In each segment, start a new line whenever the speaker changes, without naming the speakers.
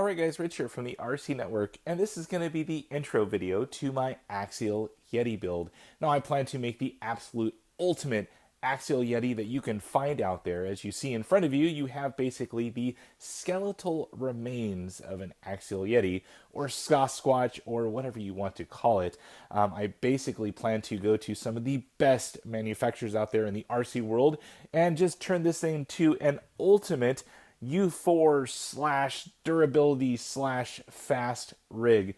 Alright guys, Rich here from the RC Network, and this is going to be the intro video to my Axial Yeti build. Now I plan to make the absolute ultimate Axial Yeti that you can find out there. As you see in front of you, you have basically the skeletal remains of an Axial Yeti, or Sasquatch, or whatever you want to call it. I basically plan to go to some of the best manufacturers out there in the RC world, and just turn this thing to an ultimate U4 slash durability slash fast rig.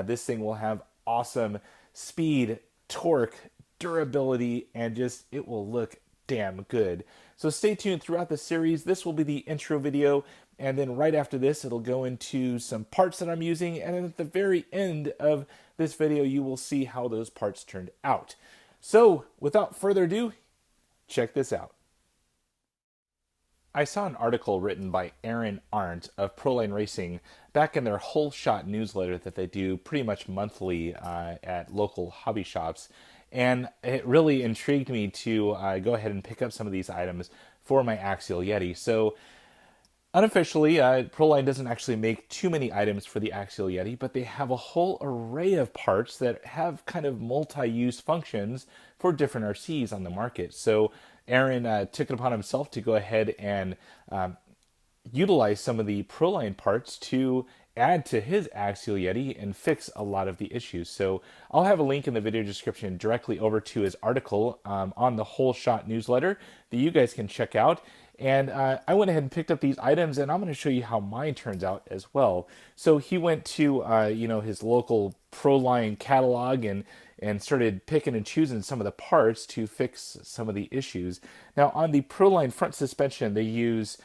This thing will have awesome speed, torque, durability, and just it will look damn good. So stay tuned throughout the series. This will be the intro video, and then right after this it'll go into some parts that I'm using, and then at the very end of this video you will see how those parts turned out. So without further ado, check this out. I saw an article written by Aaron Arndt of Proline Racing back in their Whole Shot newsletter that they do pretty much monthly at local hobby shops. And it really intrigued me to go ahead and pick up some of these items for my Axial Yeti. So unofficially, Proline doesn't actually make too many items for the Axial Yeti, but they have a whole array of parts that have kind of multi-use functions for different RCs on the market. So Aaron took it upon himself to go ahead and utilize some of the Proline parts to add to his Axial Yeti and fix a lot of the issues. So I'll have a link in the video description directly over to his article on the Whole Shot newsletter that you guys can check out. And I went ahead and picked up these items, and I'm going to show you how mine turns out as well. So he went to his local Proline catalog and started picking and choosing some of the parts to fix some of the issues. Now on the Proline front suspension, they use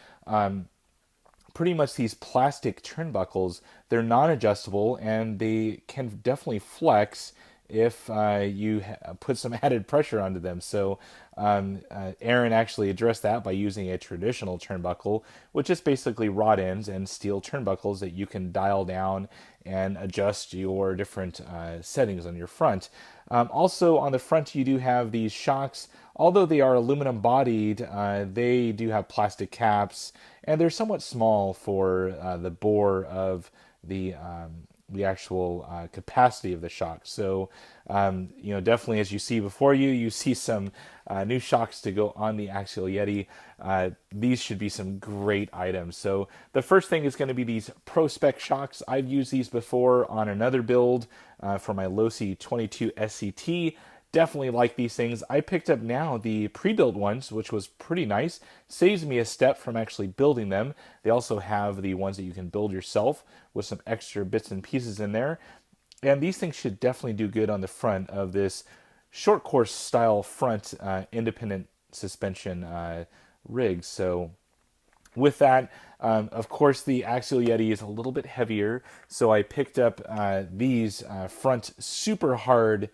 pretty much these plastic turnbuckles. They're non-adjustable, and they can definitely flex if you put some added pressure onto them. So Aaron actually addressed that by using a traditional turnbuckle, which is basically rod ends and steel turnbuckles that you can dial down and adjust your different settings on your front. Also on the front you do have these shocks. Although they are aluminum bodied, they do have plastic caps, and they're somewhat small for the bore of the actual capacity of the shock. So, definitely as you see before you, you see some new shocks to go on the Axial Yeti. These should be some great items. So the first thing is going to be these Pro Spec shocks. I've used these before on another build for my Losi 22 SCT. Definitely like these things. I picked up now the pre-built ones, which was pretty nice. Saves me a step from actually building them. They also have the ones that you can build yourself with some extra bits and pieces in there. And these things should definitely do good on the front of this short course style front independent suspension rig. So with that, of course, the Axial Yeti is a little bit heavier. So I picked up these front super hard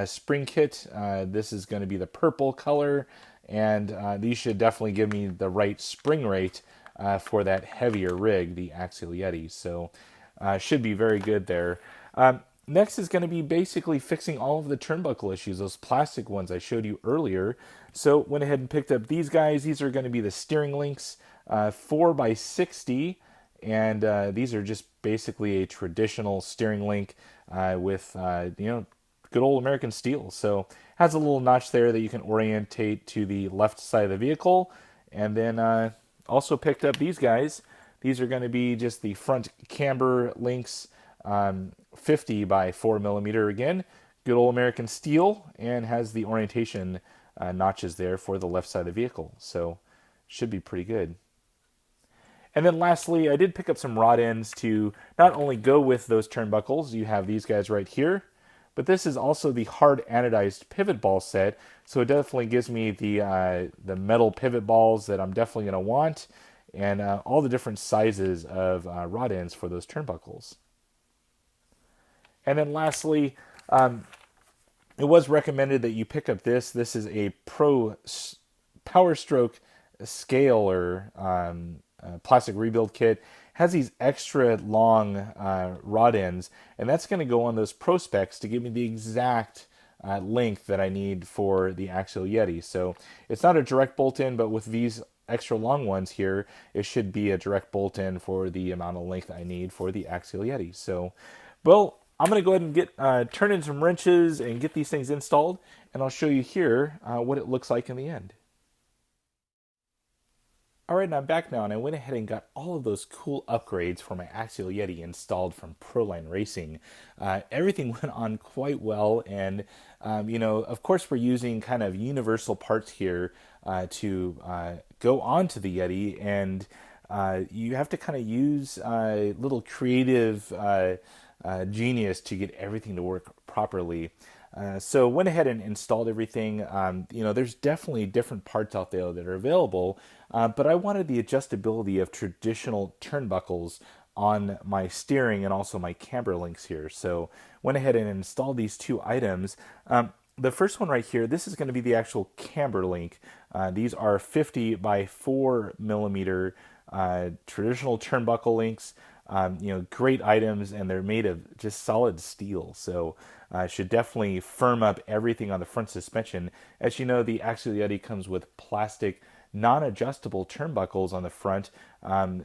spring kit. This is going to be the purple color, and these should definitely give me the right spring rate for that heavier rig, the Axial Yeti. So should be very good there. Next is going to be basically fixing all of the turnbuckle issues, those plastic ones I showed you earlier. So went ahead and picked up these guys. These are going to be the steering links, 4x60, and these are just basically a traditional steering link with good old American steel. So has a little notch there that you can orientate to the left side of the vehicle. And then also picked up these guys. These are going to be just the front Camber Links 50x4mm again. Good old American steel, and has the orientation notches there for the left side of the vehicle. So should be pretty good. And then lastly, I did pick up some rod ends to not only go with those turnbuckles. You have these guys right here, but this is also the hard anodized pivot ball set, so it definitely gives me the metal pivot balls that I'm definitely going to want, and all the different sizes of rod ends for those turnbuckles. And then lastly, it was recommended that you pick up this. This is a Pro Power Stroke Scaler plastic rebuild kit. Has these extra long rod ends, and that's going to go on those Pro Specs to give me the exact length that I need for the Axial Yeti. So it's not a direct bolt in, but with these extra long ones here, it should be a direct bolt in for the amount of length I need for the Axial Yeti. So, well, I'm going to go ahead and get turn in some wrenches and get these things installed, and I'll show you here what it looks like in the end. Alright, and I'm back now, and I went ahead and got all of those cool upgrades for my Axial Yeti installed from Proline Racing. Everything went on quite well, and of course we're using kind of universal parts here to go onto the Yeti, and you have to kind of use a little creative genius to get everything to work properly. So went ahead and installed everything. There's definitely different parts out there that are available, but I wanted the adjustability of traditional turnbuckles on my steering and also my Camber Links here. So went ahead and installed these two items. The first one right here, this is going to be the actual Camber Link. These are 50 by 4 millimeter traditional turnbuckle links. Great items, and they're made of just solid steel. So should definitely firm up everything on the front suspension. As you know, the Axial Yeti comes with plastic non-adjustable turnbuckles on the front,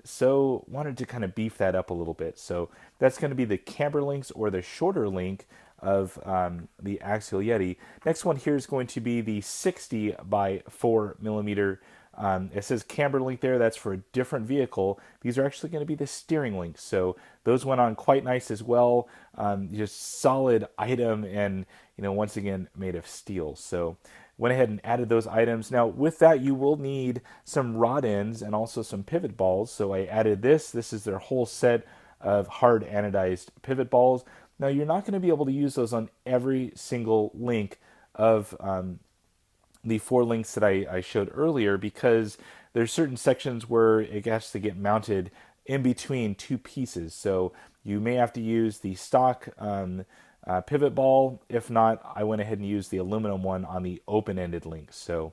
so wanted to kind of beef that up a little bit. So that's going to be the Camber Links, or the shorter link of the Axial Yeti. Next one here is going to be the 60 by 4 millimeter. It says Camber Link there. That's for a different vehicle. These are actually going to be the steering links. So those went on quite nice as well. Just solid item, and once again made of steel. So went ahead and added those items. Now with that, you will need some rod ends and also some pivot balls. So I added this. This is their whole set of hard anodized pivot balls. Now you're not going to be able to use those on every single link of the 4 links that I showed earlier, because there's certain sections where it has to get mounted in between two pieces. So you may have to use the stock pivot ball. If not, I went ahead and used the aluminum one on the open-ended links. So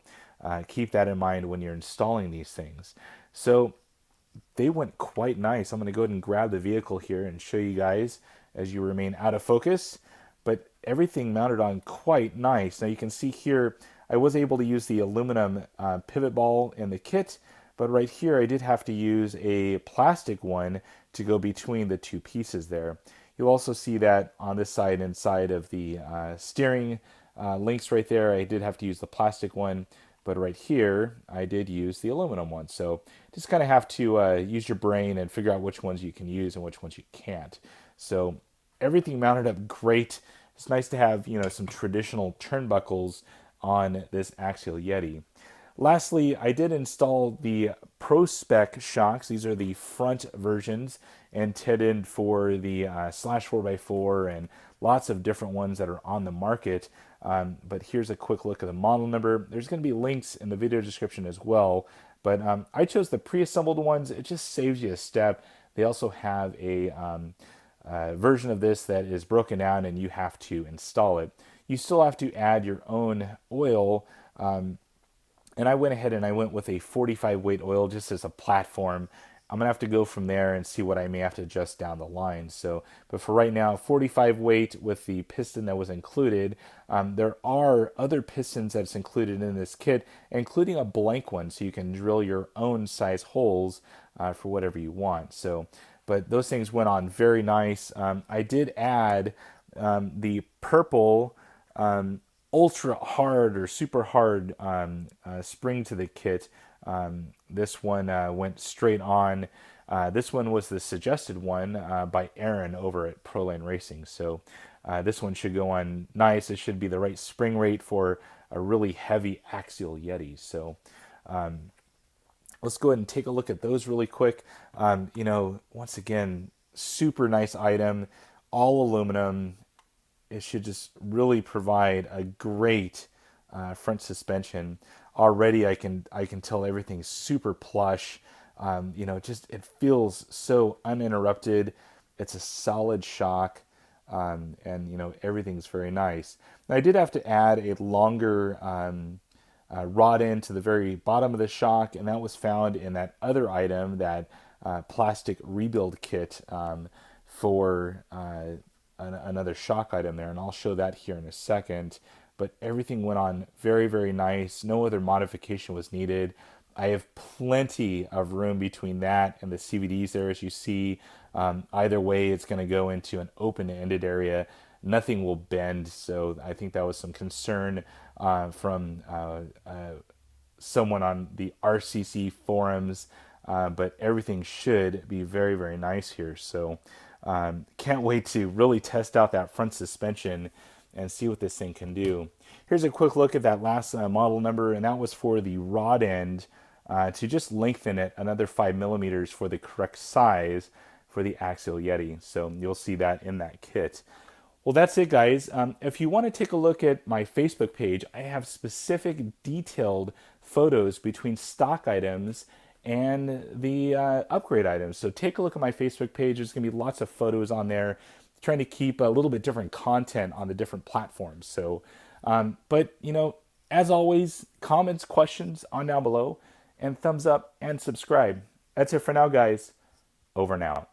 keep that in mind when you're installing these things. So they went quite nice. I'm going to go ahead and grab the vehicle here and show you guys as you remain out of focus. But everything mounted on quite nice. Now you can see here, I was able to use the aluminum pivot ball in the kit, but right here I did have to use a plastic one to go between the two pieces there. You'll also see that on this side, inside of the steering links right there, I did have to use the plastic one, but right here I did use the aluminum one. So just kind of have to use your brain and figure out which ones you can use and which ones you can't. So everything mounted up great. It's nice to have some traditional turnbuckles on this Axial Yeti. Lastly, I did install the Pro Spec shocks. These are the front versions intended for the slash 4x4 and lots of different ones that are on the market. But here's a quick look at the model number. There's going to be links in the video description as well. But I chose the pre-assembled ones. It just saves you a step. They also have a version of this that is broken down and you have to install it. You still have to add your own oil, and I went ahead and I went with a 45 weight oil just as a platform. I'm gonna have to go from there and see what I may have to adjust down the line. So, but for right now, 45 weight with the piston that was included. There are other pistons that's included in this kit, including a blank one, so you can drill your own size holes for whatever you want. So, but those things went on very nice. I did add the purple ultra hard or super hard spring to the kit. This one went straight on. This one was the suggested one by Aaron over at Proline Racing. So this one should go on nice. It should be the right spring rate for a really heavy Axial Yeti. So let's go ahead and take a look at those really quick. Once again, super nice item, all aluminum. It should just really provide a great front suspension. Already I can tell everything's super plush. Just it feels so uninterrupted. It's a solid shock, and everything's very nice. Now, I did have to add a longer rod end to the very bottom of the shock, and that was found in that other item, that plastic rebuild kit for another shock item there, and I'll show that here in a second. But everything went on very, very nice. No other modification was needed. I have plenty of room between that and the CVDs there, as you see. Either way, it's going to go into an open-ended area. Nothing will bend, so I think that was some concern from someone on the RCC forums, but everything should be very, very nice here. So can't wait to really test out that front suspension and see what this thing can do. Here's a quick look at that last model number, and that was for the rod end to just lengthen it another 5 millimeters for the correct size for the Axial Yeti. So you'll see that in that kit. Well, that's it, guys. If you want to take a look at my Facebook page, I have specific detailed photos between stock items and the upgrade items. So take a look at my Facebook page. There's going to be lots of photos on there, trying to keep a little bit different content on the different platforms. So, but, you know, as always, comments, questions on down below, and thumbs up and subscribe. That's it for now, guys. Over and out.